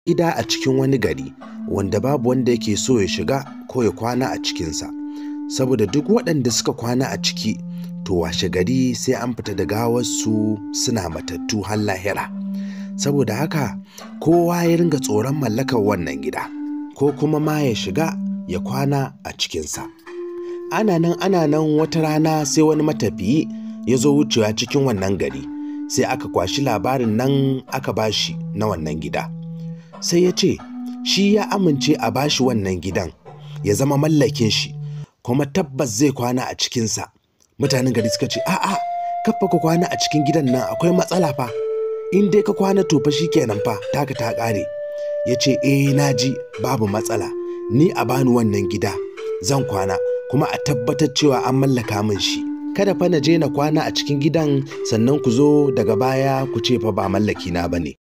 gida a cikin wani gari wanda babu wanda yake so ya shiga ko ya kwana a cikinsa, saboda duk waɗanda suka kwana a ciki to washe gari sai an fita da gawarsu suna matattu har lahira. Saboda haka kowa ya ringa tsoron mallakar wannan gida ko kuma ma ya shiga ya kwana a cikinsa. Ana nan wata rana sai wani matafiyi ya zo wucewa cikin wannan gari, sai aka kwashi labarin nan aka bashi na wannan gida. Sai ya ce shi ya amince a bashi wannan gidan ya zama mallakin shi, kuma tabbas zai kwana a cikinsa. Mutanen gari suka ce a'a, kafa ka kwana a cikin gidan nan akwai matsala fa, in dai ka kwana to fa shikenan fa taka ta ƙare. Ya ce naji babu matsala, ni a bani wannan gida zan kwana kuma a tabbatar cewa an mallaka min shi. Kada fa na je na kwana a cikin gidan sannan ku zo daga baya ku ce fa ba mallaki na bane.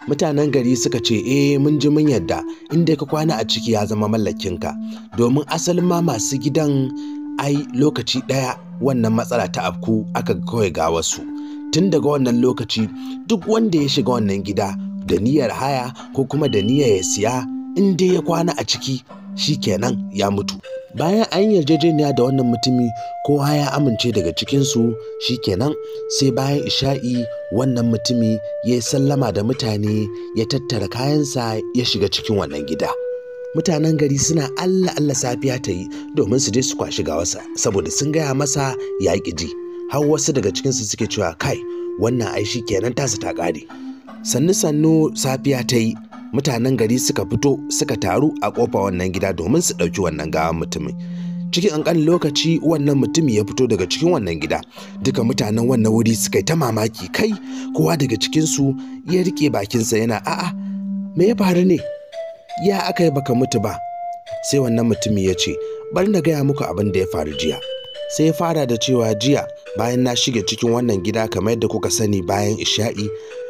Mutanen gari suka ce mun ji mun yadda, in dai ka kwana a ciki ya zama mallakinka, domin asalin ma masu gidan ai lokaci ɗaya wannan matsala ta afku aka kawai ga wasu. Tun daga wannan lokaci duk wanda ya shiga wannan gida da niyyar haya ko kuma da niyyar ya siya, in dai ya kwana a ciki shikenan ya mutu. Bayan an yarjejeniya da wannan mutumi kowa ya amince daga cikinsu, shikenan sai bayan isha'i wannan mutumi ya yi sallama da mutane ya tattara kayansa ya shiga cikin wannan gida. Mutanen gari suna Allah safiya ta yi domin su je su kwashi gawarsa, saboda sun gaya masa ya ƙi ji. Har wasu daga cikinsu suke cewa kai wannan ai shikenan tasa ta ƙare. Sannu safiya ta yi, mutanen gari suka fito suka taru a ƙofa wannan gida domin su ɗauki wannan gawan mutumin. Cikin ƙanƙanin lokaci wannan mutumi ya fito daga cikin wannan gida. Duka mutanen wannan wuri suka yi ta mamaki, kai kowa daga cikinsu ya riƙe bakinsa yana a'a me ya faru ne, ya aka yi baka mutu ba? Sai wannan mutumi ya ce bari na gaya muku abin da ya faru jiya. Sai ya fara da cewa jiya bayan na shige cikin wannan gida kamar yadda kuka sani bayan isha'i,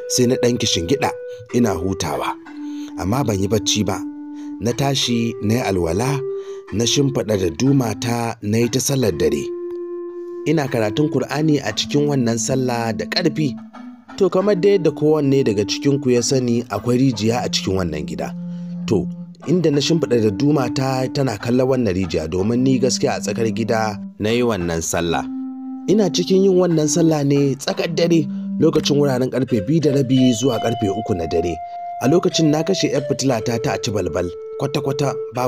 sai na ɗan kishingiɗa ina hutawa, amma ban yi bacci ba. Na tashi na yi alwala, na shimfiɗa da dumata na yi ta sallar dare. Ina karatun Kur'ani a cikin wannan sallah da ƙarfi. To kamar da yadda kowanne daga cikinku ya sani akwai rijiya a cikin wannan gida. To inda na shimfiɗa da dumata tana kallon wannan rijiya, domin ni gaskiya a tsakar gida na yi wannan sallah. Ina cikin yin wannan sallah ne tsakar dare, lokacin wuraren karfe 2:30 zuwa karfe 3 na dare. A lokacin na kashe 'yar fitilata ta a ci balbal, kwata-kwata babu